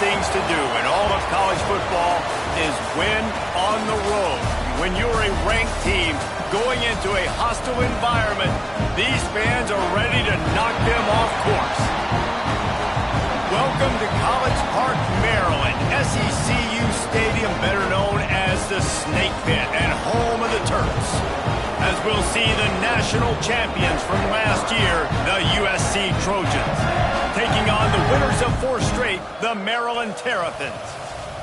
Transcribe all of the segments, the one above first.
things to do in all of college football is win on the road. When you're a ranked team going into a hostile environment, these fans are ready to knock them off course. Welcome to College Park, Maryland, SECU Stadium, better known as the Snake Pit and home of the Terps. As we'll see the national champions from last year, the USC Trojans, taking on the winners of 4 straight, the Maryland Terrapins.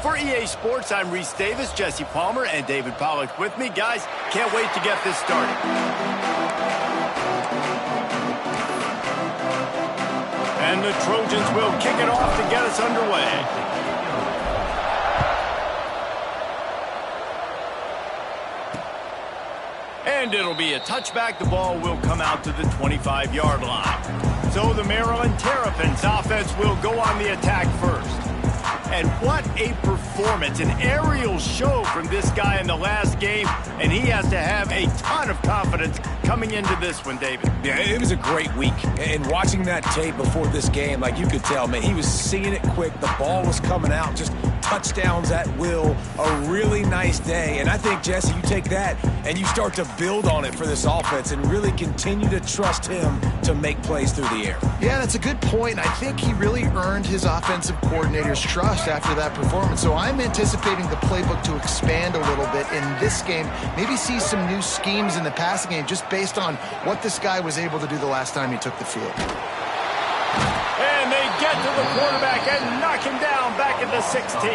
For EA Sports, I'm Reese Davis, Jesse Palmer, and David Pollack with me. Guys, can't wait to get this started. And the Trojans will kick it off to get us underway. And it'll be a touchback. The ball will come out to the 25-yard line. So the Maryland Terrapins offense will go on the attack first. And what a performance, an aerial show from this guy in the last game, and he has to have a ton of confidence coming into this one, David. Yeah, it was a great week, and watching that tape before this game, like you could tell, man, he was seeing it quick, the ball was coming out, just touchdowns at will, a really nice day, and I think, Jesse, you take that and you start to build on it for this offense and really continue to trust him to make plays through the air. Yeah, that's a good point. I think he really earned his offensive coordinator's trust after that performance. So I'm anticipating the playbook to expand a little bit in this game, maybe see some new schemes in the passing game just based on what this guy was able to do the last time he took the field. And they get to the quarterback and knock him down back at the 16.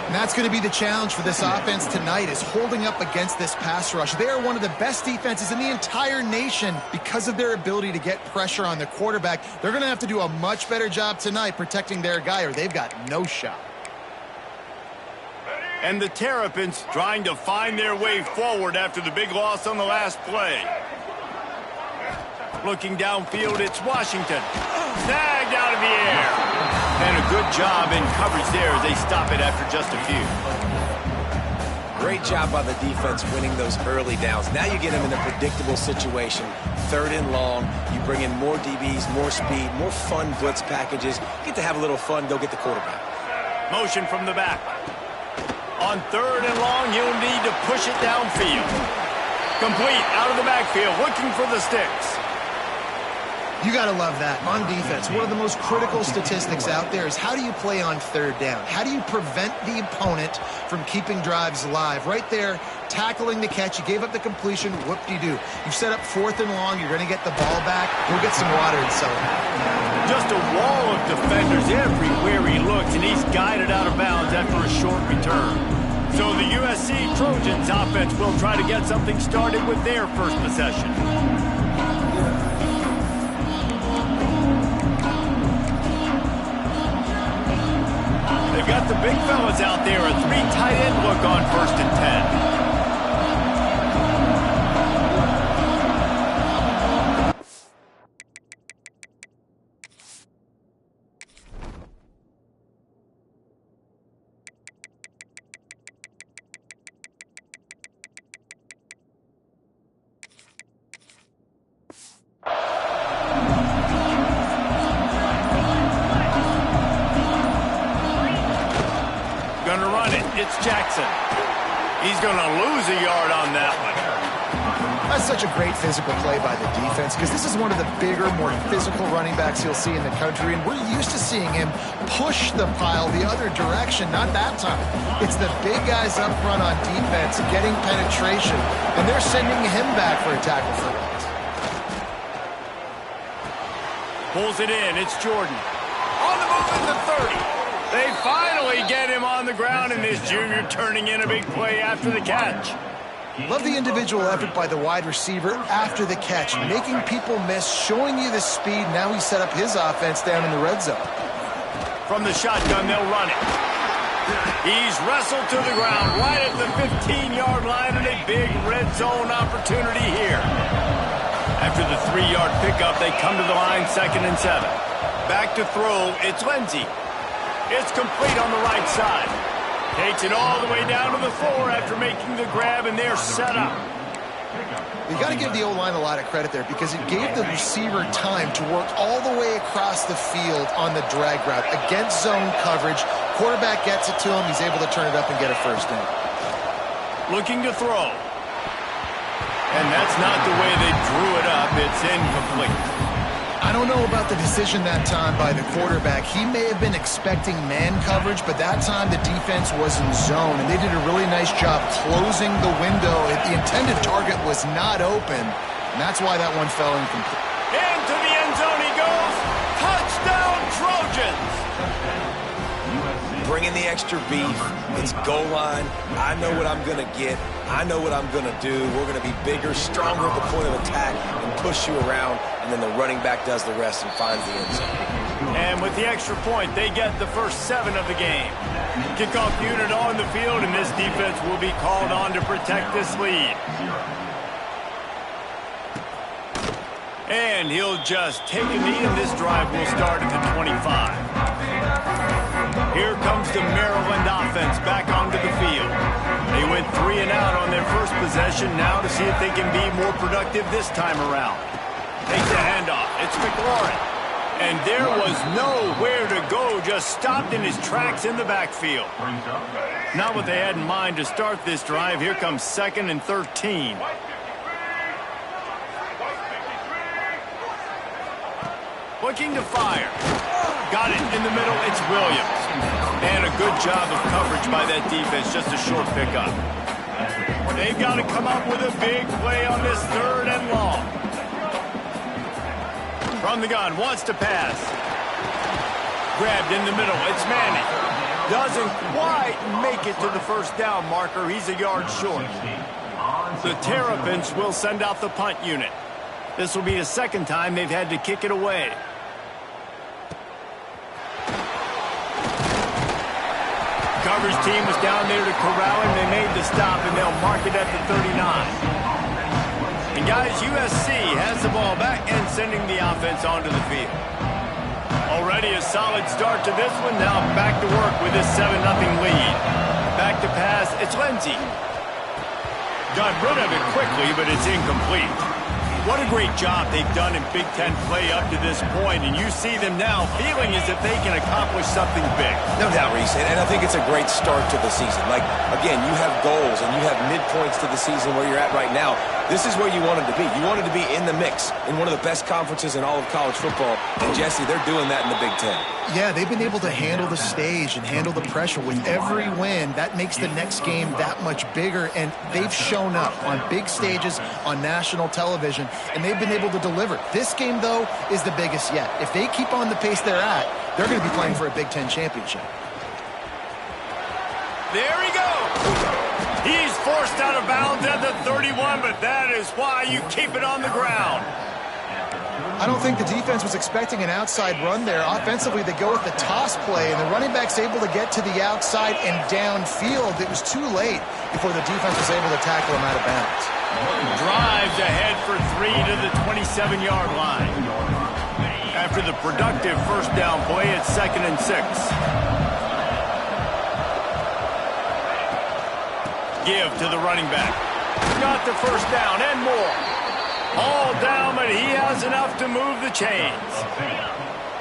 And that's going to be the challenge for this offense tonight, is holding up against this pass rush. They are one of the best defenses in the entire nation because of their ability to get pressure on the quarterback. They're going to have to do a much better job tonight protecting their guy, or they've got no shot. And the Terrapins trying to find their way forward after the big loss on the last play. Looking downfield, it's Washington. Snagged out of the air. And a good job in coverage there as they stop it after just a few. Great job by the defense winning those early downs. Now you get them in a predictable situation. 3rd and long. You bring in more DBs, more speed, more fun blitz packages. Get to have a little fun, go get the quarterback. Motion from the back. On 3rd and long, you'll need to push it downfield. Complete out of the backfield, looking for the sticks. You got to love that. On defense, one of the most critical statistics out there is how do you play on 3rd down? How do you prevent the opponent from keeping drives alive? Right there, tackling the catch. You gave up the completion. Whoop-de-doo. You've set up 4th and long. You're going to get the ball back. We'll get some water and so on. Just a wall of defenders everywhere he looks, and he's guided out of bounds after a short return. So the USC Trojans offense will try to get something started with their first possession. They've got the big fellas out there, a 3 tight end look on 1st and 10. Gonna run it. It's Jackson. He's gonna lose a yard on that one. That's such a great physical play by the defense because this is one of the bigger, more physical running backs you'll see in the country, and we're used to seeing him push the pile the other direction. Not that time. It's the big guys up front on defense getting penetration, and they're sending him back for a tackle for loss. Pulls it in. It's Jordan. On the move at the 30. They finally get him on the ground, and this junior turning in a big play after the catch. Love the individual effort by the wide receiver after the catch, making people miss, showing you the speed. Now he set up his offense down in the red zone. From the shotgun, they'll run it. He's wrestled to the ground right at the 15-yard line, and a big red zone opportunity here. After the 3-yard pickup, they come to the line, 2nd and 7. Back to throw, it's Lindsey. It's complete on the right side. Takes it all the way down to the floor after making the grab, and they're set up. You got to give the O-line a lot of credit there because it gave the receiver time to work all the way across the field on the drag route against zone coverage. Quarterback gets it to him. He's able to turn it up and get a first down. Looking to throw. And that's not the way they drew it up. It's incomplete. I don't know about the decision that time by the quarterback. He may have been expecting man coverage, but that time the defense was in zone, and they did a really nice job closing the window. The intended target was not open, and that's why that one fell incomplete. Into the end zone he goes. Touchdown, Trojans! Bringing the extra beef. It's goal line. I know what I'm going to get. I know what I'm going to do. We're going to be bigger, stronger at the point of attack and push you around, and then the running back does the rest and finds the end zone. And with the extra point, they get the first 7 of the game. Kickoff unit on the field, and this defense will be called on to protect this lead. And he'll just take a knee, and this drive will start at the 25. Here comes the Maryland offense back onto the field. They went 3 and out on their first possession, now to see if they can be more productive this time around. Takes a handoff. It's McLaurin. And there was nowhere to go, just stopped in his tracks in the backfield. Not what they had in mind to start this drive. Here comes 2nd and 13. Looking to fire. Got it in the middle. It's Williams. And a good job of coverage by that defense. Just a short pickup. They've got to come up with a big play on this 3rd and long. From the gun. Wants to pass. Grabbed in the middle. It's Manning. Doesn't quite make it to the first down marker. He's a yard short. The Terrapins will send out the punt unit. This will be the 2nd time they've had to kick it away. Coverage team was down there to corral him. They made the stop, and they'll mark it at the 39. And guys, USC has the ball back and sending the offense onto the field. Already a solid start to this one. Now back to work with this 7-0 lead. Back to pass. It's Lindsey. Got rid of it quickly, but it's incomplete. What a great job they've done in Big Ten play up to this point, and you see them now feeling as if they can accomplish something big. No doubt, Reese, and I think it's a great start to the season. Like, again, you have goals and you have midpoints to the season where you're at right now. This is where you wanted to be. You wanted to be in the mix in one of the best conferences in all of college football, and Jesse, they're doing that in the Big Ten. Yeah, they've been able to handle the stage and handle the pressure. With every win, that makes the next game that much bigger, and they've shown up on big stages on national television, and they've been able to deliver. This game, though, is the biggest yet. If they keep on the pace they're at, they're going to be playing for a Big Ten championship. There he goes. He's forced out of bounds at the 31, but that is why you keep it on the ground. I don't think the defense was expecting an outside run there. Offensively, they go with the toss play, and the running back's able to get to the outside and downfield. It was too late before the defense was able to tackle him out of bounds. Drives ahead for 3 to the 27-yard line. After the productive first down play, it's 2nd and 6. Give to the running back. Got the first down and more. All down, but he has enough to move the chains.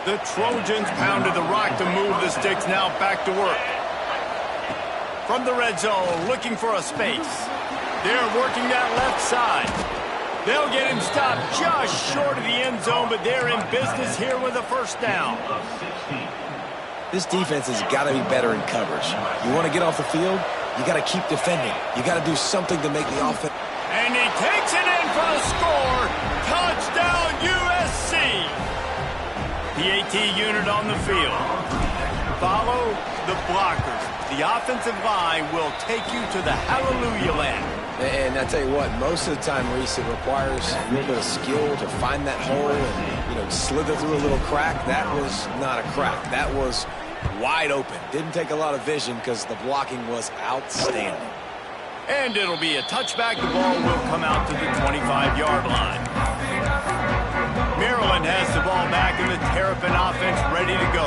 The Trojans pounded the rock to move the sticks, now back to work. From the red zone, looking for a space. They're working that left side. They'll get him stopped just short of the end zone, but they're in business here with a first down. This defense has got to be better in coverage. You want to get off the field, you got to keep defending. You got to do something to make the offense. And he takes it in for the score. Touchdown, USC. PAT unit on the field. Follow the blockers. The offensive line will take you to the hallelujah land. And I tell you what, most of the time, Reese, it requires a little bit of skill to find that hole and, slither through a little crack. That was not a crack. That was wide open. Didn't take a lot of vision because the blocking was outstanding. And it'll be a touchback. The ball will come out to the 25-yard line. Maryland has the ball back and the Terrapin offense ready to go.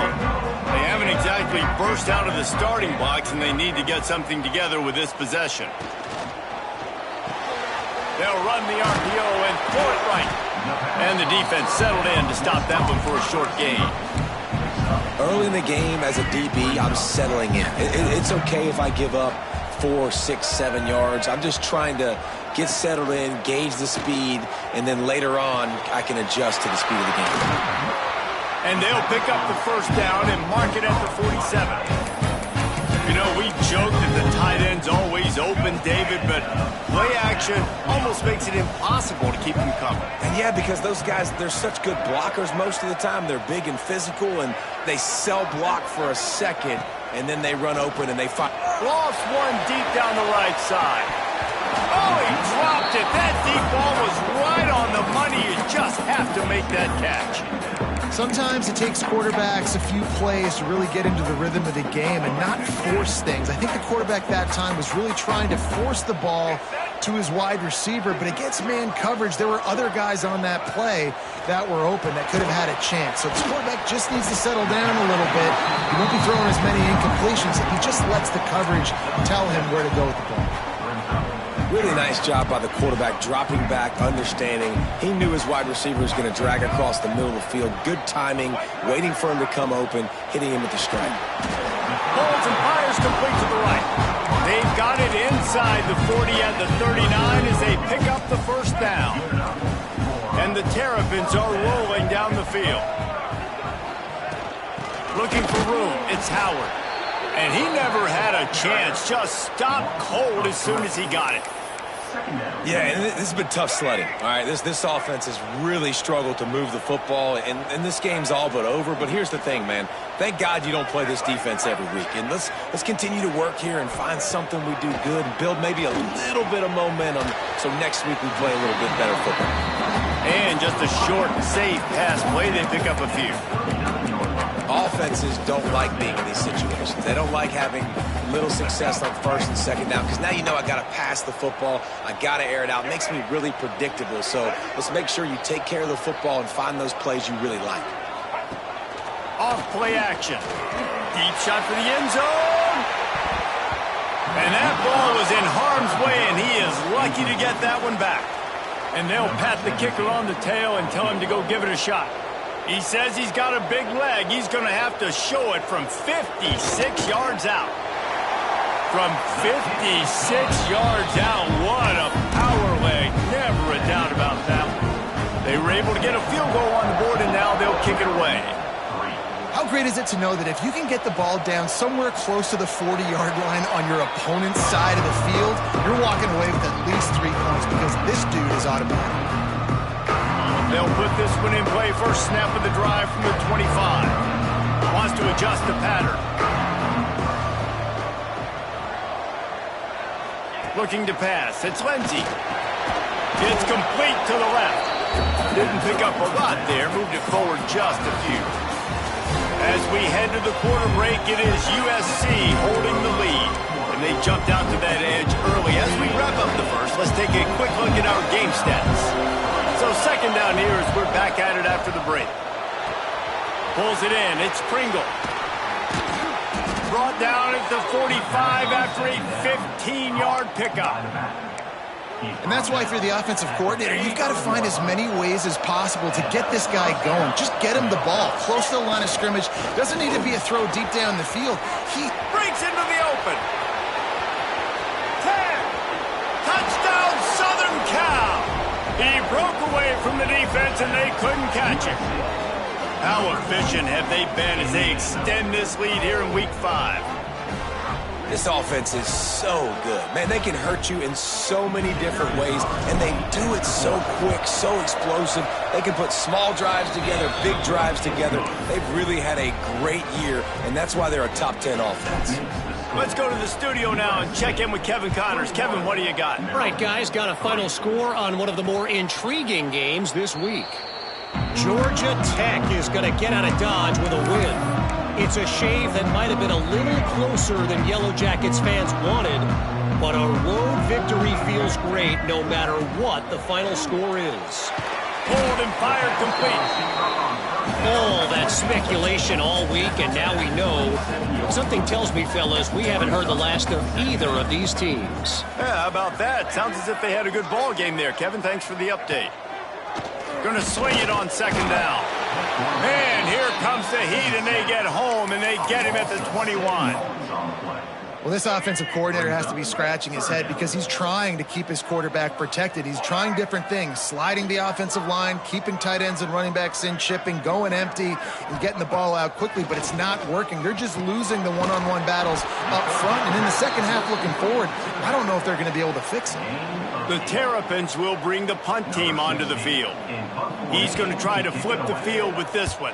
They haven't exactly burst out of the starting blocks, and they need to get something together with this possession. They'll run the RPO and throw it right. And the defense settled in to stop that one for a short gain. Early in the game, as a DB, I'm settling in. It's okay if I give up 4, 6, 7 yards. I'm just trying to get settled in, gauge the speed, and then later on, I can adjust to the speed of the game. And they'll pick up the first down and mark it at the 47. You know, we joke that the tight end's always open, David, but play action almost makes it impossible to keep them covered. And yeah, because those guys, they're such good blockers most of the time. They're big and physical, and they sell block for a second, and then they run open and they fight. Lost one deep down the right side. Oh, he dropped it. That deep ball was right on the money. You just have to make that catch. Sometimes it takes quarterbacks a few plays to really get into the rhythm of the game and not force things. I think the quarterback that time was really trying to force the ball to his wide receiver, but against man coverage, there were other guys on that play that were open that could have had a chance. So this quarterback just needs to settle down a little bit. He won't be throwing as many incompletions if he just lets the coverage tell him where to go with the ball. Really nice job by the quarterback, dropping back, understanding. He knew his wide receiver was going to drag across the middle of the field. Good timing, waiting for him to come open, hitting him with the strike. Holds and fires complete to the right. They've got it inside the 40 at the 39 as they pick up the first down. And the Terrapins are rolling down the field. Looking for room, it's Howard. And he never had a chance, just stopped cold as soon as he got it. Yeah, and this has been tough sledding. All right, this offense has really struggled to move the football, and this game's all but over. But here's the thing, man. Thank God you don't play this defense every week. And let's continue to work here and find something we do good and build maybe a little bit of momentum so next week we play a little bit better football. And just a short, safe pass play, they pick up a few. Offenses don't like being in these situations. They don't like having little success on first and second down because now you know I got to pass the football. I got to air it out. It makes me really predictable. So let's make sure you take care of the football and find those plays you really like. Off play action. Deep shot for the end zone. And that ball was in harm's way, and he is lucky to get that one back. And they'll pat the kicker on the tail and tell him to go give it a shot. He says he's got a big leg. He's going to have to show it from 56 yards out. From 56 yards out, what a power leg. Never a doubt about that one. They were able to get a field goal on the board, and now they'll kick it away. How great is it to know that if you can get the ball down somewhere close to the 40-yard line on your opponent's side of the field, you're walking away with at least 3 points because this dude is automatic. They'll put this one in play. First snap of the drive from the 25. Wants to adjust the pattern. Looking to pass. It's Lindsey. It's complete to the left. Didn't pick up a lot there. Moved it forward just a few. As we head to the quarter break, it is USC holding the lead. And they jumped out to that edge early. As we wrap up the first, let's take a quick look at our game stats. So second down here as we're back at it after the break. Pulls it in. It's Pringle. Brought down at the 45 after a 15-yard pickup. And that's why if you're the offensive coordinator, you've got to find as many ways as possible to get this guy going. Just get him the ball close to the line of scrimmage. Doesn't need to be a throw deep down the field. He breaks into the open. 10. Touchdown, Southern Cal. He broke away from the defense, and they couldn't catch him. How efficient have they been as they extend this lead here in Week 5? This offense is so good. Man, they can hurt you in so many different ways, and they do it so quick, so explosive. They can put small drives together, big drives together. They've really had a great year, and that's why they're a top 10 offense. Let's go to the studio now and check in with Kevin Connors. Kevin, what do you got? All right, guys, got a final score on one of the more intriguing games this week. Georgia Tech is going to get out of Dodge with a win. It's a shave that might have been a little closer than Yellow Jackets fans wanted, but a road victory feels great no matter what the final score is. Pulled and fired complete. All that speculation all week, and now we know. Something tells me, fellas, we haven't heard the last of either of these teams. Yeah, how about that? Sounds as if they had a good ball game there. Kevin, thanks for the update. Going to swing it on second down. And here comes the heat, and they get home, and they get him at the 21. Well, this offensive coordinator has to be scratching his head because he's trying to keep his quarterback protected. He's trying different things, sliding the offensive line, keeping tight ends and running backs in, chipping, going empty, and getting the ball out quickly, but it's not working. They're just losing the one-on-one battles up front, and in the second half looking forward, I don't know if they're going to be able to fix it. The Terrapins will bring the punt team onto the field. He's going to try to flip the field with this one.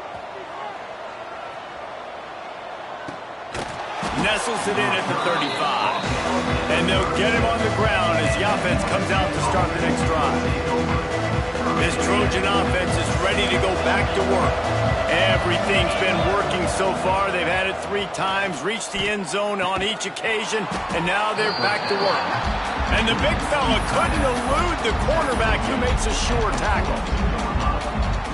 Nestles it in at the 35. And they'll get him on the ground as the offense comes out to start the next drive. This Trojan offense is ready to go back to work. Everything's been working so far. They've had it 3 times, reached the end zone on each occasion, and now they're back to work. And the big fella couldn't elude the cornerback who makes a sure tackle.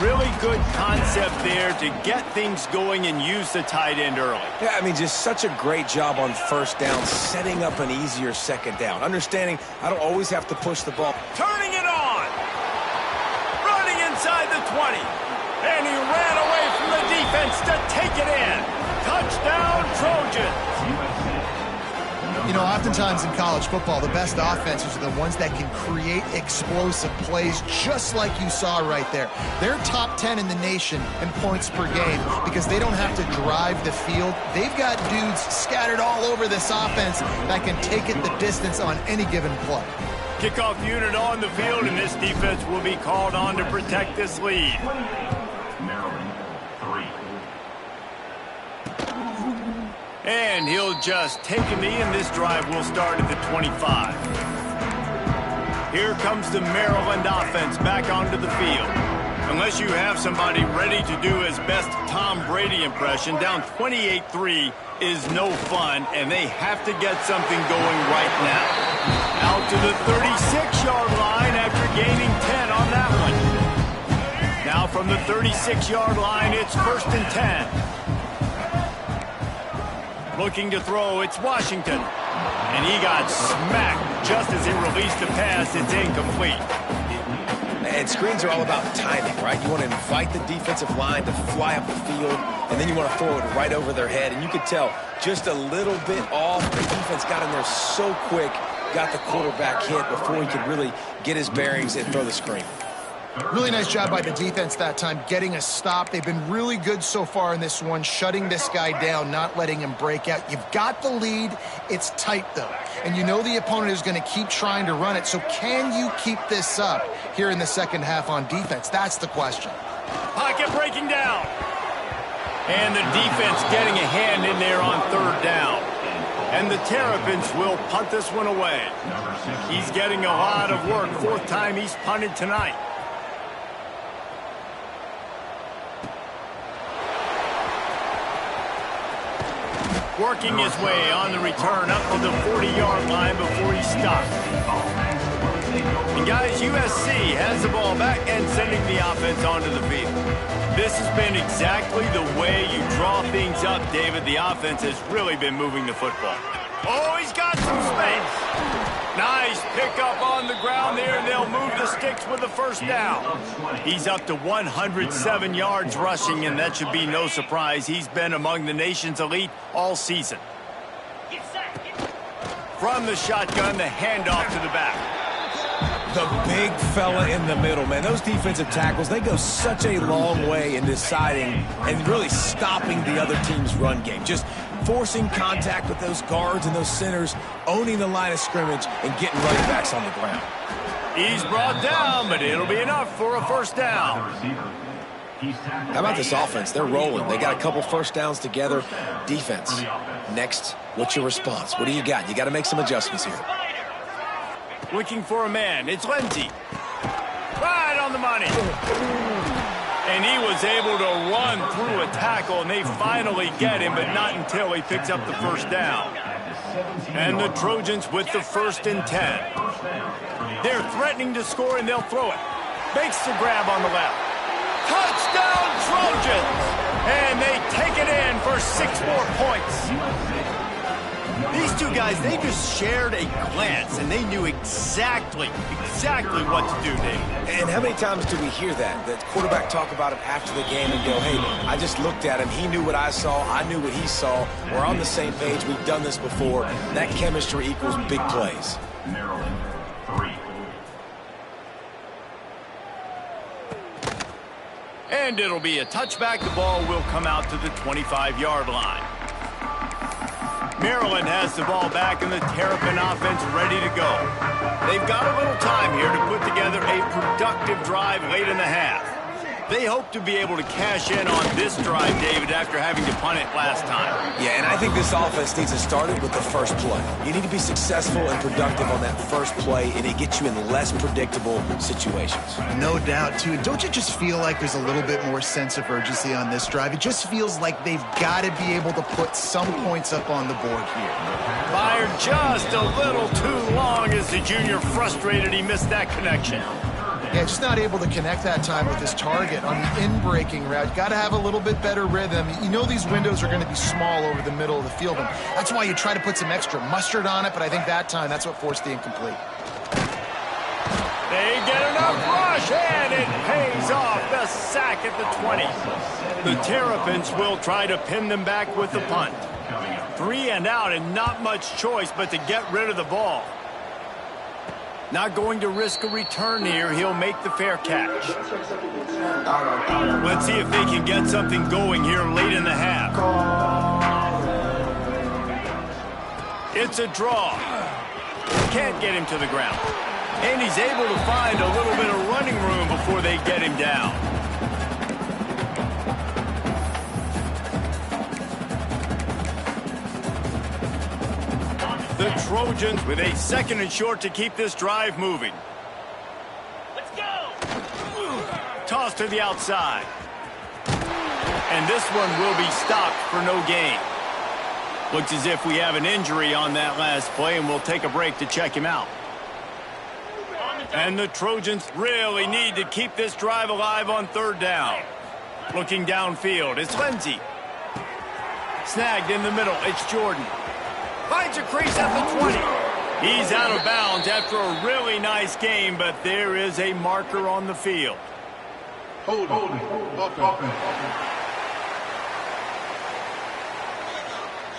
Really good concept there to get things going and use the tight end early. Yeah, I mean, just such a great job on first down, setting up an easier second down. Understanding I don't always have to push the ball. Turning it on. Running inside the 20. And he ran away from the defense to take it in. Touchdown, Trojans. You know, oftentimes in college football, the best offenses are the ones that can create explosive plays, just like you saw right there. They're top 10 in the nation in points per game because they don't have to drive the field. They've got dudes scattered all over this offense that can take it the distance on any given play. Kickoff unit on the field, and this defense will be called on to protect this lead. And he'll just take a knee, and this drive will start at the 25. Here comes the Maryland offense back onto the field. Unless you have somebody ready to do his best Tom Brady impression, down 28-3 is no fun, and they have to get something going right now. Out to the 36-yard line after gaining 10 on that one. Now from the 36-yard line, it's 1st and 10. Looking to throw, it's Washington. And he got smacked just as he released the pass. It's incomplete. And screens are all about timing, right? You want to invite the defensive line to fly up the field, and then you want to throw it right over their head. And you could tell just a little bit off. The defense got in there so quick, got the quarterback hit before he could really get his bearings and throw the screen. Really nice job by the defense that time, getting a stop. They've been really good so far in this one, shutting this guy down, not letting him break out. You've got the lead. It's tight, though. And you know the opponent is going to keep trying to run it. So can you keep this up here in the second half on defense? That's the question. Pocket breaking down. And the defense getting a hand in there on 3rd down. And the Terrapins will punt this one away. He's getting a lot of work. 4th time he's punted tonight. Working his way on the return up to the 40-yard line before he stopped. And guys, USC has the ball back and sending the offense onto the field. This has been exactly the way you draw things up, David. The offense has really been moving the football. Oh, he's got some space. Nice pickup on the ground there, and they'll move the sticks with the 1st down. He's up to 107 yards rushing, and that should be no surprise. He's been among the nation's elite all season. From the shotgun, the handoff to the back. The big fella in the middle, man. Those defensive tackles, they go such a long way in deciding and really stopping the other team's run game. Just forcing contact with those guards and those centers, owning the line of scrimmage, and getting running backs on the ground. He's brought down, but it'll be enough for a 1st down. How about this offense? They're rolling. They got a couple 1st downs together. Defense. Next, what's your response? What do you got? You got to make some adjustments here. Looking for a man. It's Lindsey. Right on the money. And he was able to run through a tackle, and they finally get him, but not until he picks up the 1st down. And the Trojans with the 1st and 10. They're threatening to score, and they'll throw it. Makes the grab on the left. Touchdown Trojans! And they take it in for 6 more points. These two guys, they just shared a glance, and they knew exactly what to do, Dave. And how many times do we hear that? The quarterback talk about him after the game and go, hey, I just looked at him. He knew what I saw. I knew what he saw. We're on the same page. We've done this before. That chemistry equals big plays. Maryland, 3. And it'll be a touchback. The ball will come out to the 25-yard line. Maryland has the ball back and the Terrapin offense ready to go. They've got a little time here to put together a productive drive late in the half. They hope to be able to cash in on this drive, David, after having to punt it last time. Yeah, and I think this offense needs to start it with the first play. You need to be successful and productive on that first play, and it gets you in less predictable situations. No doubt, too. Don't you just feel like there's a little bit more sense of urgency on this drive? It just feels like they've got to be able to put some points up on the board here. Fired just a little too long as the junior frustrated he missed that connection. Yeah, just not able to connect that time with his target on the in-breaking route. Got to have a little bit better rhythm. You know these windows are going to be small over the middle of the field, and that's why you try to put some extra mustard on it, but I think that time that's what forced the incomplete. They get enough rush, and it pays off. The sack at the 20. The Terrapins will try to pin them back with the punt. 3 and out, and not much choice but to get rid of the ball. Not going to risk a return here. He'll make the fair catch. Let's see if they can get something going here late in the half. It's a draw. Can't get him to the ground. And he's able to find a little bit of running room before they get him down. The Trojans with a 2nd and short to keep this drive moving. Let's go! Toss to the outside. And this one will be stopped for no gain. Looks as if we have an injury on that last play, and we'll take a break to check him out. And the Trojans really need to keep this drive alive on 3rd down. Looking downfield, it's Lindsey. Snagged in the middle, it's Jordan. Finds a crease at the 20. He's out of bounds after a really nice game, but there is a marker on the field. Hold on.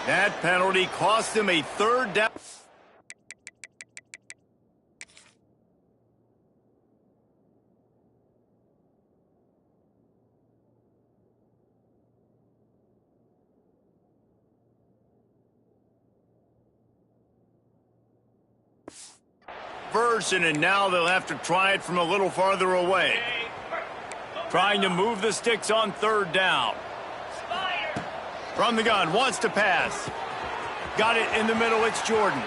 That penalty cost him a 3rd down. And now they'll have to try it from a little farther away. Trying to move the sticks on 3rd down. From the gun, wants to pass. Got it in the middle, it's Jordan.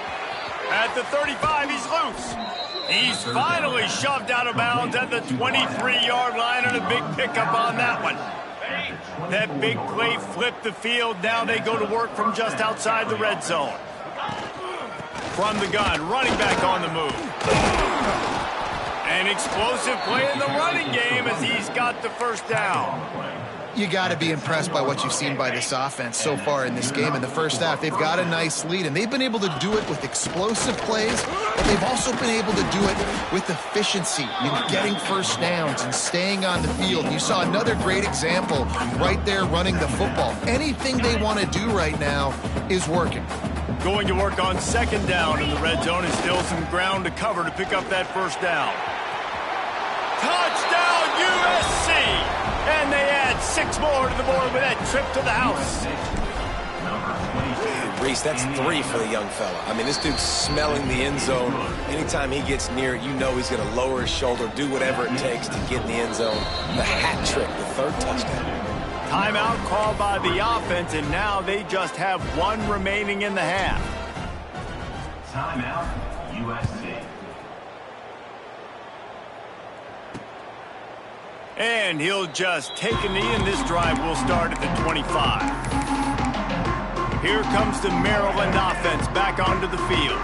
At the 35, he's loose. He's finally shoved out of bounds at the 23-yard line, and a big pickup on that one. That big play flipped the field. Now they go to work from just outside the red zone. From the gun, running back on the move. An explosive play in the running game as he's got the 1st down. You got to be impressed by what you've seen by this offense so far in this game. In the first half, they've got a nice lead, and they've been able to do it with explosive plays, but they've also been able to do it with efficiency, getting 1st downs and staying on the field. You saw another great example right there running the football. Anything they want to do right now is working. Going to work on 2nd down in the red zone, and still some ground to cover to pick up that 1st down. Touchdown USC! And they add 6 more to the board with that trip to the house. Reese, that's 3 for the young fella. I mean, this dude's smelling the end zone. Anytime he gets near it, you know he's going to lower his shoulder, do whatever it takes to get in the end zone. The hat trick, the 3rd touchdown. Timeout called by the offense, and now they just have 1 remaining in the half. Timeout, USC. And he'll just take a knee, and this drive will start at the 25. Here comes the Maryland offense back onto the field.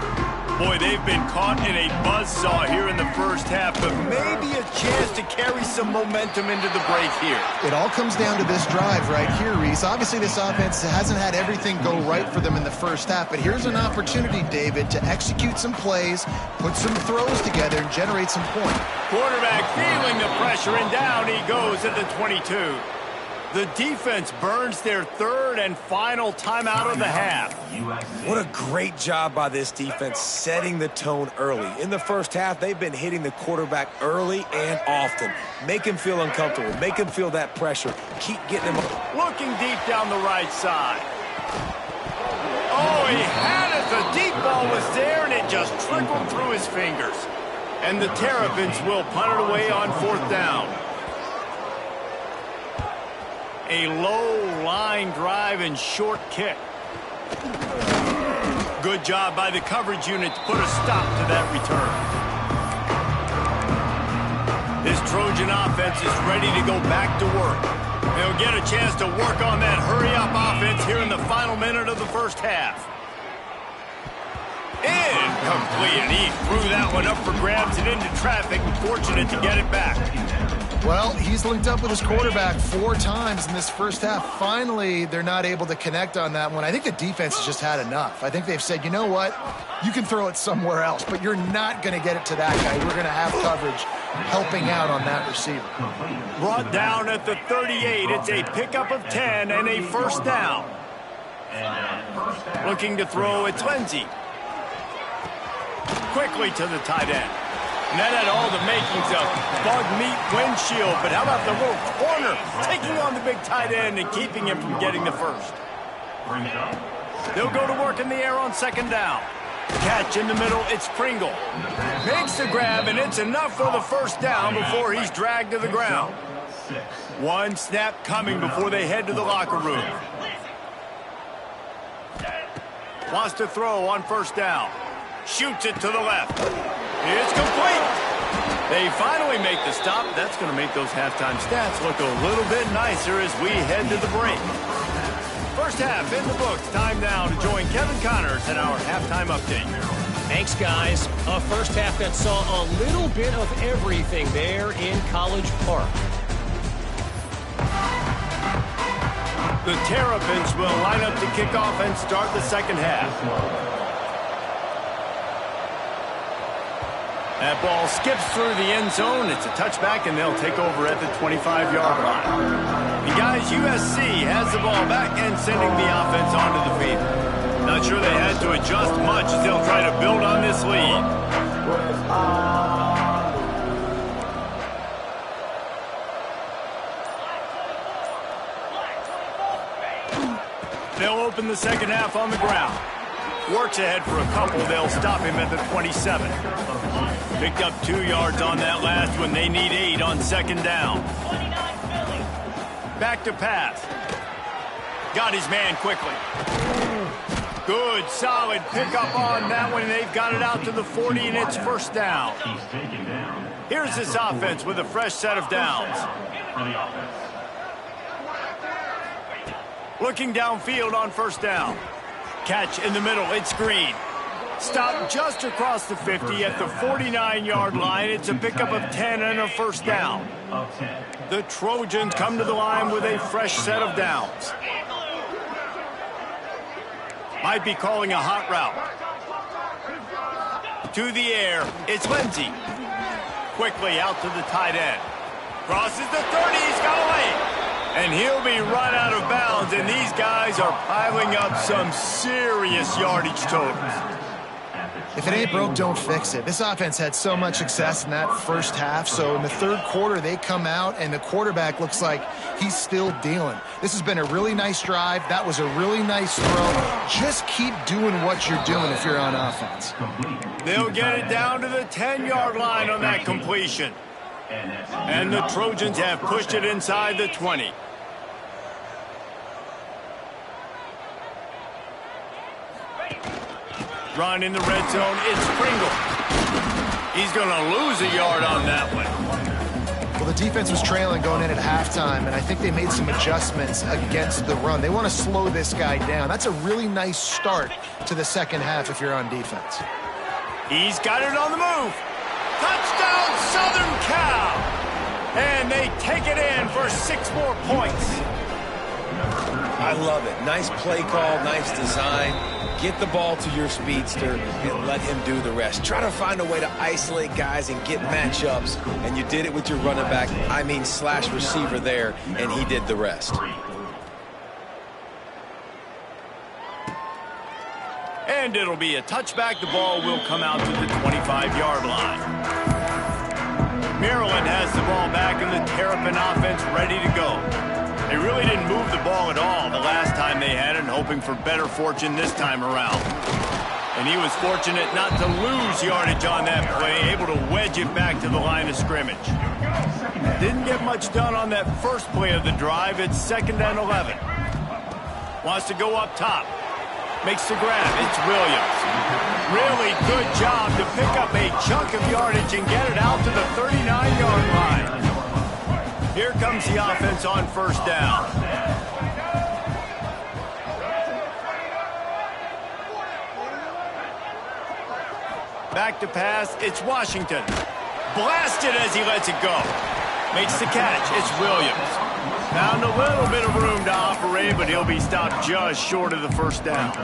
Boy, they've been caught in a buzzsaw here in the first half, but maybe a chance to carry some momentum into the break here. It all comes down to this drive right here, Reese. Obviously, this offense hasn't had everything go right for them in the first half, but here's an opportunity, David, to execute some plays, put some throws together, and generate some points. Quarterback feeling the pressure, and down he goes at the 22. The defense burns their third and final timeout of the half. What a great job by this defense setting the tone early. In the first half, they've been hitting the quarterback early and often. Make him feel uncomfortable. Make him feel that pressure. Keep getting him. Looking deep down the right side. Oh, he had it. The deep ball was there, and it just trickled through his fingers. And the Terrapins will punt it away on 4th down. A low line drive and short kick. Good job by the coverage unit to put a stop to that return. This Trojan offense is ready to go back to work. They'll get a chance to work on that hurry-up offense here in the final minute of the first half. Incomplete, and he threw that one up for grabs and into traffic. Fortunate to get it back. Well, he's linked up with his quarterback 4 times in this first half. Finally, they're not able to connect on that one. I think the defense has just had enough. I think they've said, you know what? You can throw it somewhere else, but you're not going to get it to that guy. We're going to have coverage helping out on that receiver. Brought down at the 38. It's a pickup of 10 and a first down. Looking to throw, it's Lindsey. Quickly to the tight end. And that had all the makings of bug meat windshield, but how about the little corner taking on the big tight end and keeping him from getting the first? They'll go to work in the air on 2nd down. Catch in the middle, it's Pringle. Makes the grab, and it's enough for the first down before he's dragged to the ground. One snap coming before they head to the locker room. Wants to throw on 1st down. Shoots it to the left. It's complete. They finally make the stop. That's going to make those halftime stats look a little bit nicer as we head to the break. First half in the books. Time now to join Kevin Connors in our halftime update. Thanks, guys. A first half that saw a little bit of everything there in College Park. The Terrapins will line up to kick off and start the second half. That ball skips through the end zone. It's a touchback, and they'll take over at the 25-yard line. And guys, USC has the ball back and sending the offense onto the field. Not sure they had to adjust much as they'll try to build on this lead. They'll open the second half on the ground. Works ahead for a couple. They'll stop him at the 27. Picked up 2 yards on that last one. They need 8 on 2nd down. Back to pass. Got his man quickly. Good, solid pickup on that one. They've got it out to the 40, and it's first down. Here's this offense with a fresh set of downs. Looking downfield on 1st down. Catch in the middle, it's Green. Stop just across the 50 at the 49-yard line. It's a pickup of 10 and a first down. The Trojans come to the line with a fresh set of downs. Might be calling a hot route. To the air, it's Lindsey. Quickly out to the tight end. Crosses the 30, he's got away. And he'll be run out of bounds, and these guys are piling up some serious yardage totals. If it ain't broke, don't fix it. This offense had so much success in that first half, so in the third quarter, they come out, and the quarterback looks like he's still dealing. This has been a really nice drive. That was a really nice throw. Just keep doing what you're doing if you're on offense. They'll get it down to the 10-yard line on that completion. And the Trojans have pushed it inside the 20. Run in the red zone, it's Pringle. He's going to lose a yard on that one. Well, the defense was trailing going in at halftime, and I think they made some adjustments against the run. They want to slow this guy down. That's a really nice start to the second half if you're on defense. He's got it on the move. Touchdown, Southern Cal. And they take it in for 6 more points. I love it. Nice play call, nice design. Get the ball to your speedster and let him do the rest. Try to find a way to isolate guys and get matchups, and you did it with your running back, slash receiver there, and he did the rest. And it'll be a touchback. The ball will come out to the 25-yard line. Maryland has the ball back, and the Terrapin offense ready to go. They really didn't move the ball at all the last time they had it, hoping for better fortune this time around. And he was fortunate not to lose yardage on that play, able to wedge it back to the line of scrimmage. Didn't get much done on that first play of the drive. It's 2nd and 11. Wants to go up top. Makes the grab. It's Williams. Really good job to pick up a chunk of yardage and get it out to the 39-yard line. Here comes the offense on 1st down. Back to pass. It's Washington. Blasted as he lets it go. Makes the catch. It's Williams. Found a little bit of room to operate, but he'll be stopped just short of the 1st down.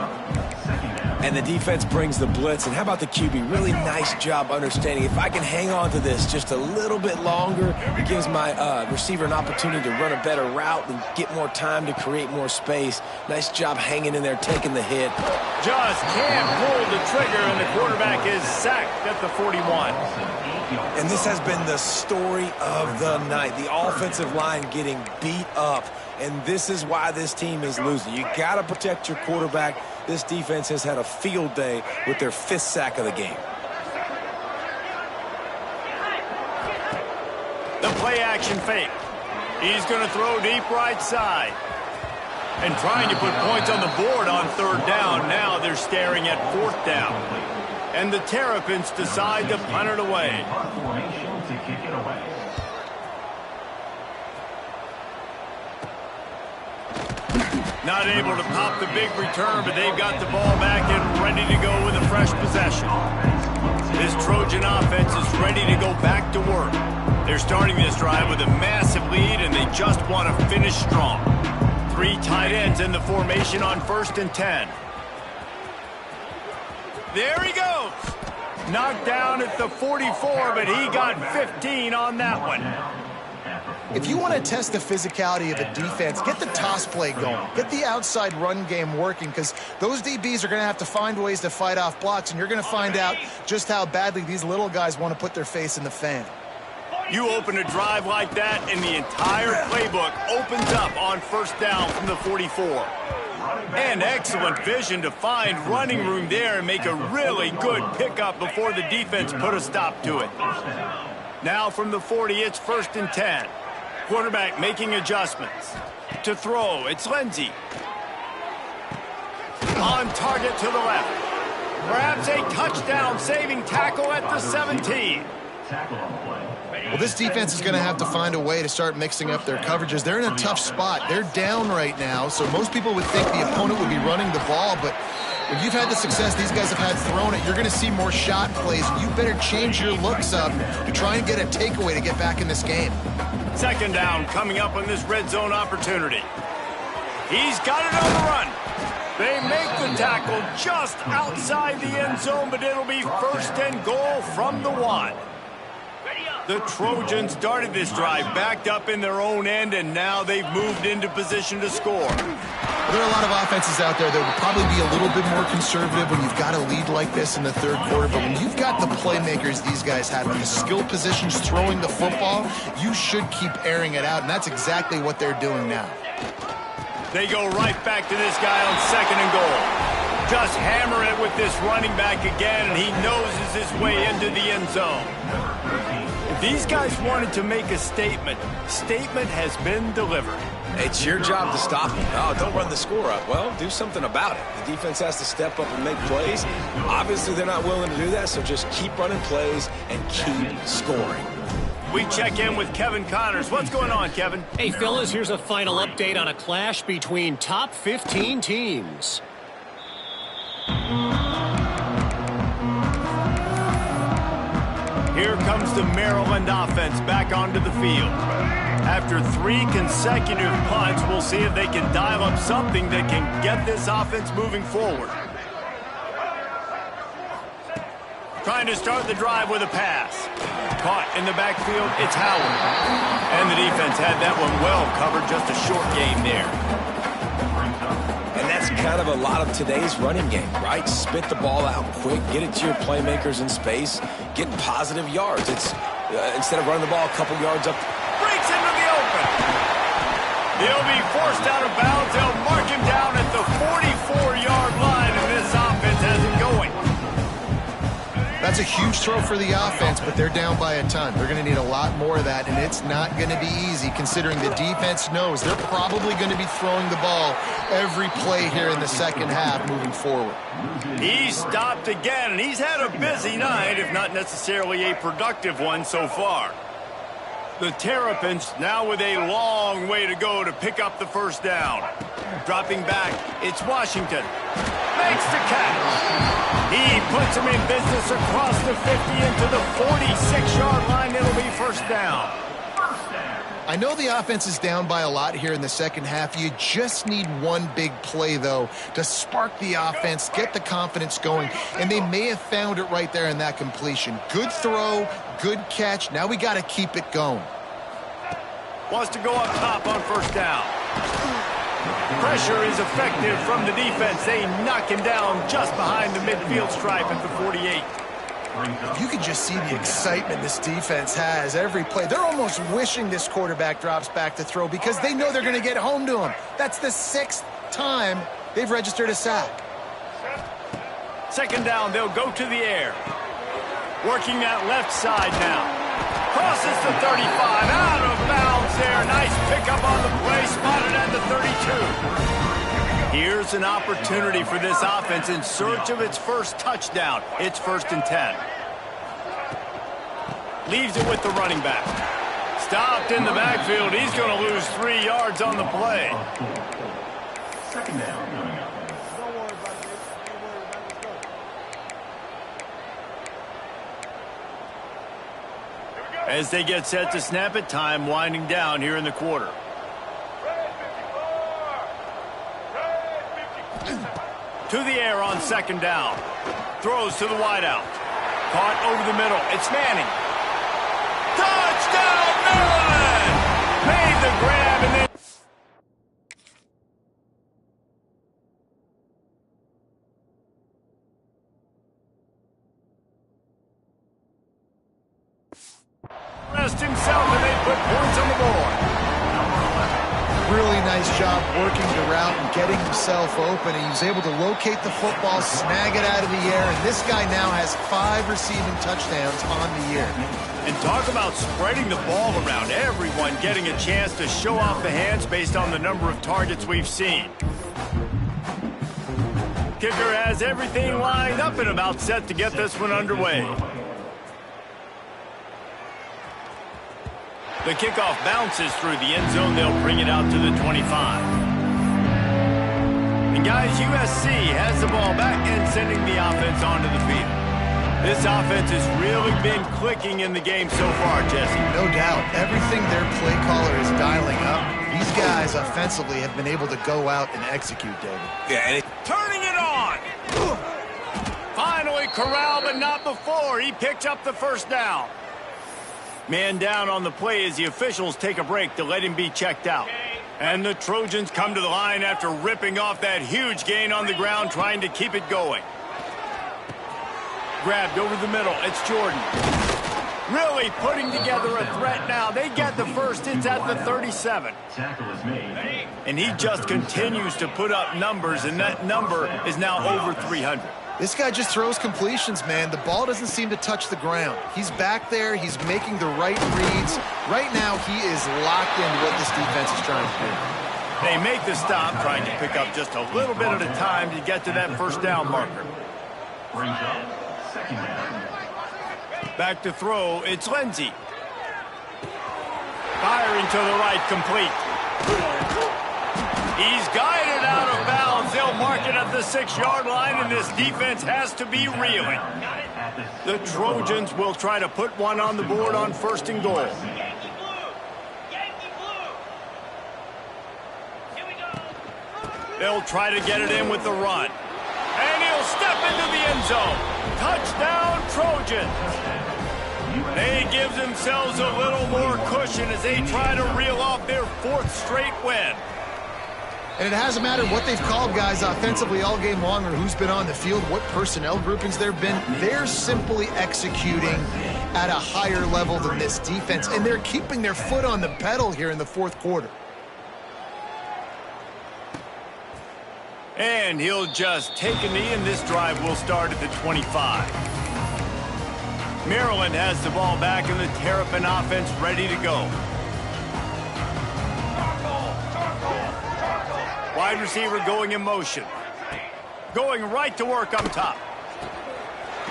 And the defense brings the blitz. And how about the QB? Really nice job understanding. If I can hang on to this just a little bit longer, it gives my receiver an opportunity to run a better route and get more time to create more space. Nice job hanging in there, taking the hit. Just can't pull the trigger, and the quarterback is sacked at the 41. And this has been the story of the night. The offensive line getting beat up. And this is why this team is losing. You got to protect your quarterback. This defense has had a field day with their 5th sack of the game. The play action fake. He's going to throw deep right side. And trying to put points on the board on 3rd down. Now they're staring at 4th down. And the Terrapins decide to punt it away. Not able to pop the big return, but they've got the ball back and ready to go with a fresh possession. This Trojan offense is ready to go back to work. They're starting this drive with a massive lead, and they just want to finish strong. 3 tight ends in the formation on 1st and 10. There he goes. Knocked down at the 44, but he got 15 on that one. If you want to test the physicality of a defense, get the toss play going. Get the outside run game working, because those DBs are going to have to find ways to fight off blocks, and you're going to find out just how badly these little guys want to put their face in the fan. You open a drive like that, and the entire playbook opens up on 1st down from the 44. And excellent vision to find running room there and make a really good pickup before the defense put a stop to it. Now from the 40, it's 1st and 10. Quarterback making adjustments. To throw, it's Lindsey. On target to the left. Perhaps a touchdown-saving tackle at the 17. Well, this defense is going to have to find a way to start mixing up their coverages. They're in a tough spot. They're down right now, so most people would think the opponent would be running the ball, but if you've had the success these guys have had throwing it, you're going to see more shot plays. You better change your looks up to try and get a takeaway to get back in this game. 2nd down coming up on this red zone opportunity. He's got it on the run. They make the tackle just outside the end zone, but it'll be 1st and goal from the 1. The Trojans started this drive backed up in their own end, and now they've moved into position to score. There are a lot of offenses out there that would probably be a little bit more conservative when you've got a lead like this in the 3rd quarter, but when you've got the playmakers these guys have in the skill positions throwing the football, you should keep airing it out, and that's exactly what they're doing now. They go right back to this guy on 2nd and goal. Just hammer it with this running back again, and he noses his way into the end zone. If these guys wanted to make a statement has been delivered. It's your job to stop him. Oh, don't run the score up. Well, do something about it. The defense has to step up and make plays. Obviously, they're not willing to do that, so just keep running plays and keep scoring. We check in with Kevin Connors. What's going on, Kevin? Hey, fellas, here's a final update on a clash between top 15 teams. Here comes the Maryland offense back onto the field. After 3 consecutive punts, we'll see if they can dial up something that can get this offense moving forward. Trying to start the drive with a pass. Caught in the backfield, it's Howard. And the defense had that one well covered, just a short game there. And that's kind of a lot of today's running game, right? Spit the ball out quick, get it to your playmakers in space, get positive yards. It's instead of running the ball a couple yards up. Breaks into the open. He'll be forced out of bounds. They'll mark him down at the 44-yard line, and this offense has it going. That's a huge throw for the offense, but they're down by a ton. They're going to need a lot more of that, and it's not going to be easy considering the defense knows they're probably going to be throwing the ball every play here in the second half moving forward. He's stopped again, and he's had a busy night, if not necessarily a productive one so far. The Terrapins now with a long way to go to pick up the first down. Dropping back, it's Washington. Makes the catch. He puts him in business across the 50 into the 46-yard line. It'll be first down. I know the offense is down by a lot here in the second half. You just need one big play, though, to spark the offense, get the confidence going, and they may have found it right there in that completion. Good throw, good catch. Now we got to keep it going. Wants to go up top on first down. Pressure is effective from the defense. They knock him down just behind the midfield stripe at the 48. You can just see the excitement this defense has every play. They're almost wishing this quarterback drops back to throw because they know they're going to get home to him. That's the 6th time they've registered a sack. Second down, they'll go to the air. Working that left side now. Crosses the 35, out of bounds there. Nice pickup on the play, spotted at the 32. Here's an opportunity for this offense in search of its first touchdown. It's 1st and 10. Leaves it with the running back. Stopped in the backfield. He's going to lose 3 yards on the play. Second down. As they get set to snap it, time winding down here in the quarter. To the air on second down. Throws to the wideout. Caught over the middle. It's Manning. Touchdown, Maryland! Made the grab and then... rest himself and they put points on the board. Really nice job working the route and getting himself open. He was able to locate the football, snag it out of the air, and this guy now has 5 receiving touchdowns on the year. And talk about spreading the ball around. Everyone getting a chance to show off the hands based on the number of targets we've seen. Kicker has everything lined up and about set to get this one underway. The kickoff bounces through the end zone. They'll bring it out to the 25. And guys, USC has the ball back and sending the offense onto the field. This offense has really been clicking in the game so far, Jesse. No doubt. Everything their play caller is dialing up, these guys offensively have been able to go out and execute, David. Yeah, and Turning it on. Finally corralled, but not before. He picked up the first down. Man down on the play as the officials take a break to let him be checked out. And the Trojans come to the line after ripping off that huge gain on the ground, trying to keep it going. Grabbed over the middle. It's Jordan. Really putting together a threat now. They get the first. It's at the 37. Tackle is made. And he just continues to put up numbers, and that number is now over 300. This guy just throws completions, man. The ball doesn't seem to touch the ground. He's back there. He's making the right reads. Right now, he is locked into what this defense is trying to do. They make the stop, trying to pick up just a little bit at a time to get to that first down marker. Brings up second down. Back to throw, it's Lindsey. Firing to the right, complete. He's guided out of bounds. They'll mark it at the 6-yard line, and this defense has to be reeling. The The Trojans will try to put one on the board on 1st and goal. They'll try to get it in with the run. And he'll step into the end zone. Touchdown, Trojans. They give themselves a little more cushion as they try to reel off their 4th straight win. And it hasn't mattered what they've called guys offensively all game long or who's been on the field, what personnel groupings there have been. They're simply executing at a higher level than this defense, and they're keeping their foot on the pedal here in the 4th quarter. And he'll just take a knee, and this drive will start at the 25. Maryland has the ball back, and the Terrapin offense ready to go. Wide receiver going in motion. Going right to work up top.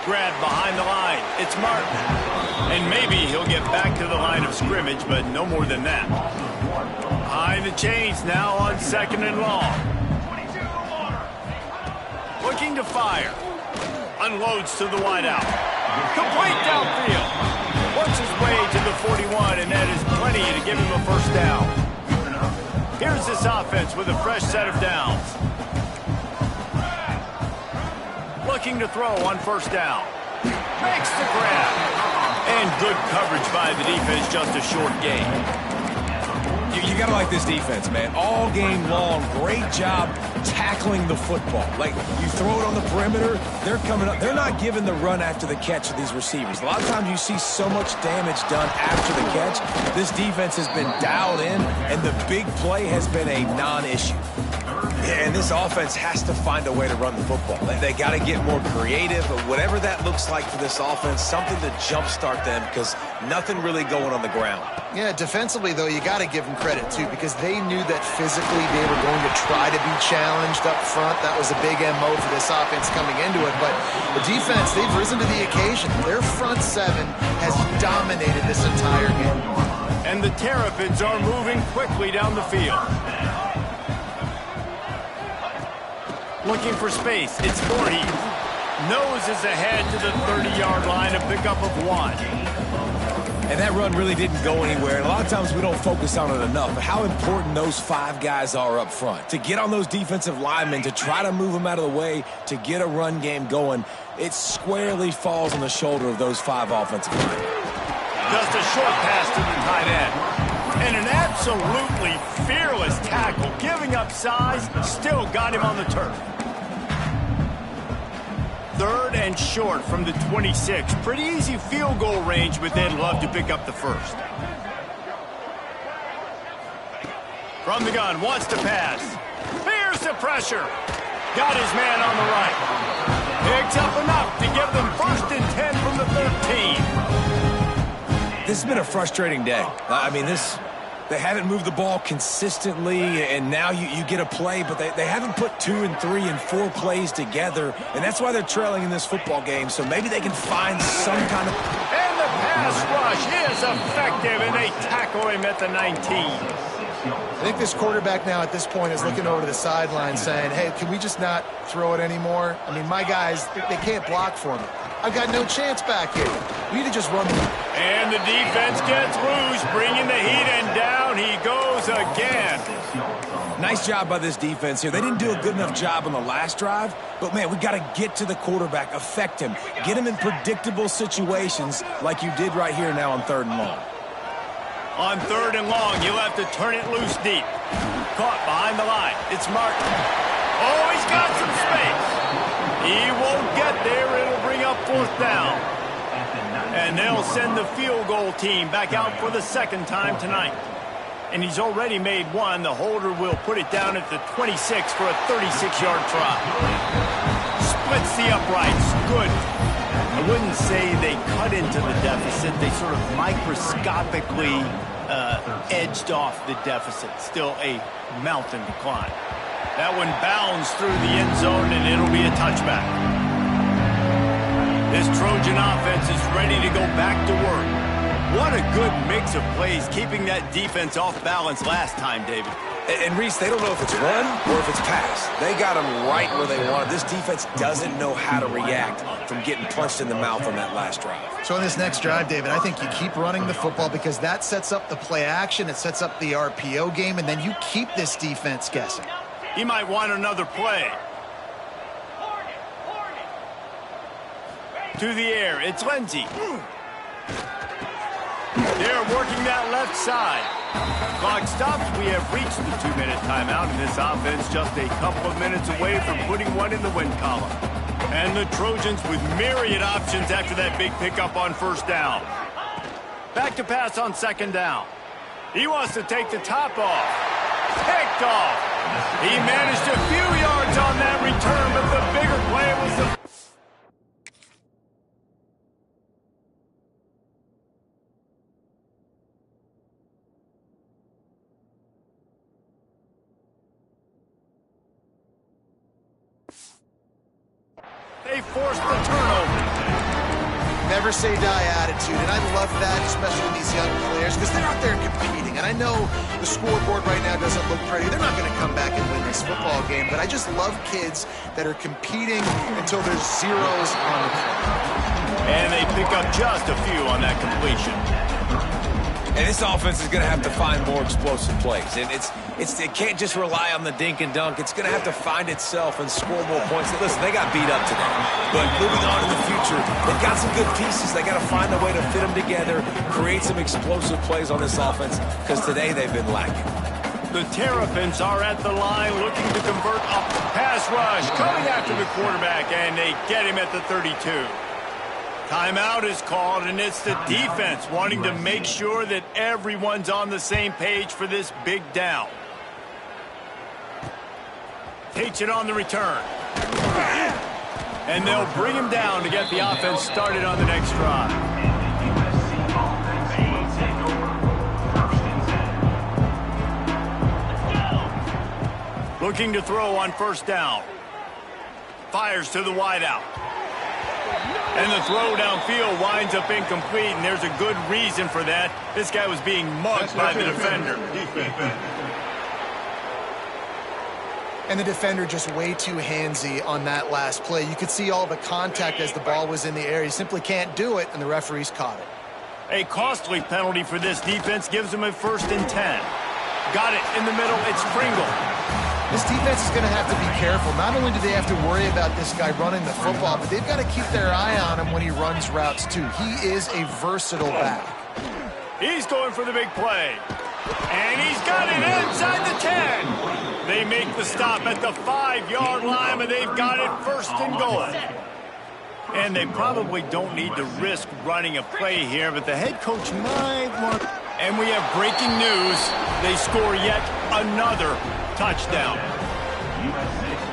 Grab behind the line. It's Martin. And maybe he'll get back to the line of scrimmage, but no more than that. Behind the chains now on 2nd and long. Looking to fire. Unloads to the wideout. Complete downfield. Works his way to the 41, and that is plenty to give him a 1st down. Here's this offense with a fresh set of downs. Looking to throw on 1st down. Makes the grab. And good coverage by the defense, just a short gain. You gotta like this defense, man. All game long, great job tackling the football. Like, you throw it on the perimeter, they're coming up. They're not giving the run after the catch to these receivers. A lot of times you see so much damage done after the catch. This defense has been dialed in, and the big play has been a non-issue. Yeah, and this offense has to find a way to run the football. They got to get more creative, but whatever that looks like for this offense, something to jumpstart them, because nothing really going on the ground. Yeah, defensively, though, you got to give them credit, too, because they knew that physically they were going to try to be challenged up front. That was a big MO for this offense coming into it. But the defense, they've risen to the occasion. Their front 7 has dominated this entire game. And the Terrapins are moving quickly down the field. Looking for space. It's Voorhees. Noses ahead to the 30-yard line, a pickup of 1. And that run really didn't go anywhere. And a lot of times we don't focus on it enough, but how important those 5 guys are up front. To get on those defensive linemen, to try to move them out of the way, to get a run game going, it squarely falls on the shoulder of those 5 offensive linemen. Just a short pass to the tight end. And an absolutely fearless tackle, giving up size, still got him on the turf. 3rd and short from the 26. Pretty easy field goal range, but they'd love to pick up the 1st. From the gun, wants to pass. Here's the pressure. Got his man on the right. Picks up enough to give them 1st and 10 from the 13. This has been a frustrating day. I mean, they haven't moved the ball consistently, and now you get a play, but they haven't put 2 and 3 and 4 plays together, and that's why they're trailing in this football game, so maybe they can find some kind of... And the pass rush is effective, and they tackle him at the 19. I think this quarterback now at this point is looking over to the sideline saying, hey, can we just not throw it anymore? I mean, my guys, they can't block for me. I've got no chance back here. We need to just run the ball. And the defense gets loose, bringing the heat, and down he goes again. Nice job by this defense here. They didn't do a good enough job on the last drive, but, man, we got to get to the quarterback, affect him, get him in predictable situations like you did right here now on 3rd and long. On 3rd and long, you'll have to turn it loose deep. Caught behind the line. It's Martin. Oh, he's got some space. He won't get there. It'll bring up 4th down. And they'll send the field goal team back out for the 2nd time tonight. And he's already made 1. The holder will put it down at the 26 for a 36-yard try. Splits the uprights. Good. I wouldn't say they cut into the deficit. They sort of microscopically edged off the deficit. Still a mountain to climb. That one bounds through the end zone, and it'll be a touchback. This Trojan offense is ready to go back to work. What a good mix of plays, keeping that defense off balance last time, David. And Reese, they don't know if it's run or if it's pass. They got them right where they want it. This defense doesn't know how to react from getting punched in the mouth on that last drive. So in this next drive, David, I think you keep running the football because that sets up the play action, it sets up the RPO game, and then you keep this defense guessing. He might want another play. To the air, it's Lindsey. They're working that left side. Clock stops. We have reached the 2-minute timeout, and this offense just a couple of minutes away from putting one in the win column. And the Trojans with myriad options after that big pickup on first down. Back to pass on second down. He wants to take the top off. Picked off. He managed a few yards on that return, but the bigger play was the... They forced the turnover. Never say die attitude, and I love that, especially with these young players, because they're out there competing. And I know the scoreboard right now doesn't look pretty. They're not going to come back and win this football game, but I just love kids that are competing until there's zeros on the clock. And they pick up just a few on that completion. And this offense is going to have to find more explosive plays. And it can't just rely on the dink and dunk. It's going to have to find itself and score more points. Listen, they got beat up today. But moving on in the future, they've got some good pieces. They got to find a way to fit them together, create some explosive plays on this offense, because today they've been lacking. The Terrapins are at the line looking to convert up the pass rush, coming after the quarterback, and they get him at the 32. Timeout is called, and it's the defense wanting to make sure that everyone's on the same page for this big down. Takes it on the return. And they'll bring him down to get the offense started on the next drive. Looking to throw on first down. Fires to the wideout. And the throw downfield winds up incomplete, and there's a good reason for that. This guy was being mugged by the defender. And the defender just way too handsy on that last play. You could see all the contact as the ball was in the air. He simply can't do it, and the referees caught it. A costly penalty for this defense gives them a 1st and 10. Got it in the middle. It's Pringle. This defense is going to have to be careful. Not only do they have to worry about this guy running the football, but they've got to keep their eye on him when he runs routes, too. He is a versatile back. He's going for the big play. And he's got it inside the 10. They make the stop at the 5-yard line, but they've got it 1st and goal. And they probably don't need to risk running a play here, but the head coach might want... And we have breaking news. They score yet another touchdown.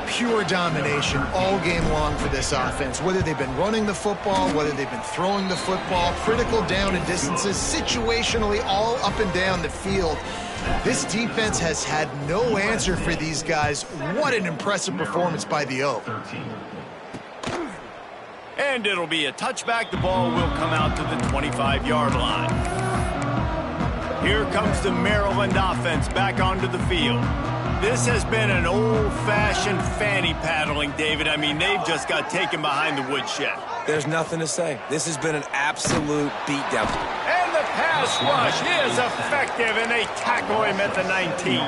Pure domination all game long for this offense. Whether they've been running the football, whether they've been throwing the football, critical down and distances, situationally all up and down the field. This defense has had no answer for these guys. What an impressive performance by the O. And it'll be a touchback. The ball will come out to the 25-yard line. Here comes the Maryland offense back onto the field. This has been an old-fashioned fanny paddling, David. I mean, they've just got taken behind the woodshed. There's nothing to say. This has been an absolute beatdown. And the pass rush is effective, and they tackle him at the 19.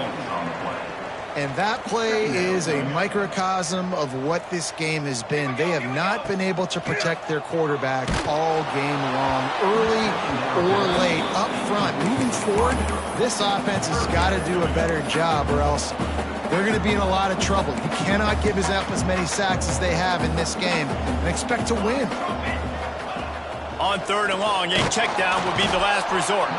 And that play is a microcosm of what this game has been. They have not been able to protect their quarterback all game long, early or late, up front. Moving forward, this offense has got to do a better job, or else they're going to be in a lot of trouble. You cannot give up as many sacks as they have in this game and expect to win. On 3rd and long, a check down will be the last resort.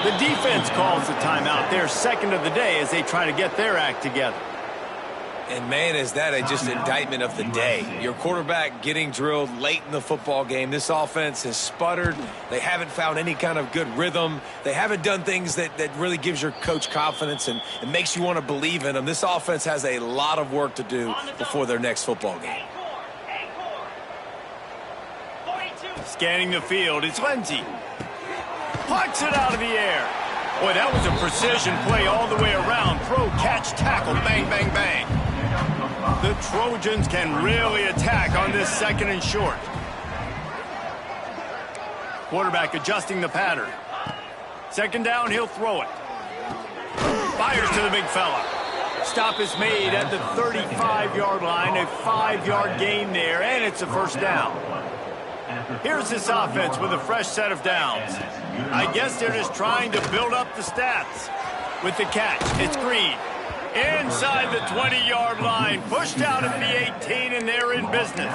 The defense calls the timeout. Their 2nd of the day as they try to get their act together. And, man, is that just indictment of the day. Your quarterback getting drilled late in the football game. This offense has sputtered. They haven't found any kind of good rhythm. They haven't done things that really gives your coach confidence and it makes you want to believe in them. This offense has a lot of work to do before their next football game. Scanning the field, it's Lindsey. Pucks it out of the air. Boy, that was a precision play all the way around. Throw, catch, tackle, bang, bang, bang. The Trojans can really attack on this second and short. Quarterback adjusting the pattern. Second down, he'll throw it. Fires to the big fella. Stop is made at the 35-yard line. A 5-yard gain there, and it's a first down. Here's this offense with a fresh set of downs. I guess they're just trying to build up the stats. With the catch, it's Green. Inside the 20-yard line. Pushed out at the 18, and they're in business.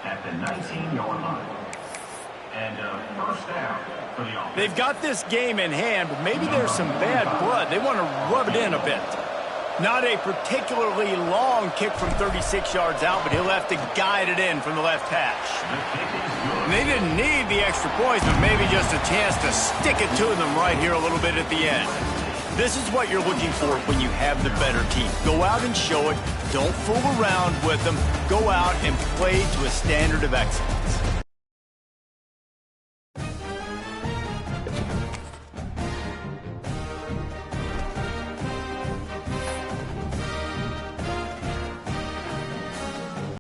At the 19-yard line. And first down for the offense. They've got this game in hand, but maybe there's some bad blood. They want to rub it in a bit. Not a particularly long kick from 36 yards out, but he'll have to guide it in from the left hash. They didn't need the extra points, but maybe just a chance to stick it to them right here a little bit at the end. This is what you're looking for when you have the better team. Go out and show it. Don't fool around with them. Go out and play to a standard of excellence.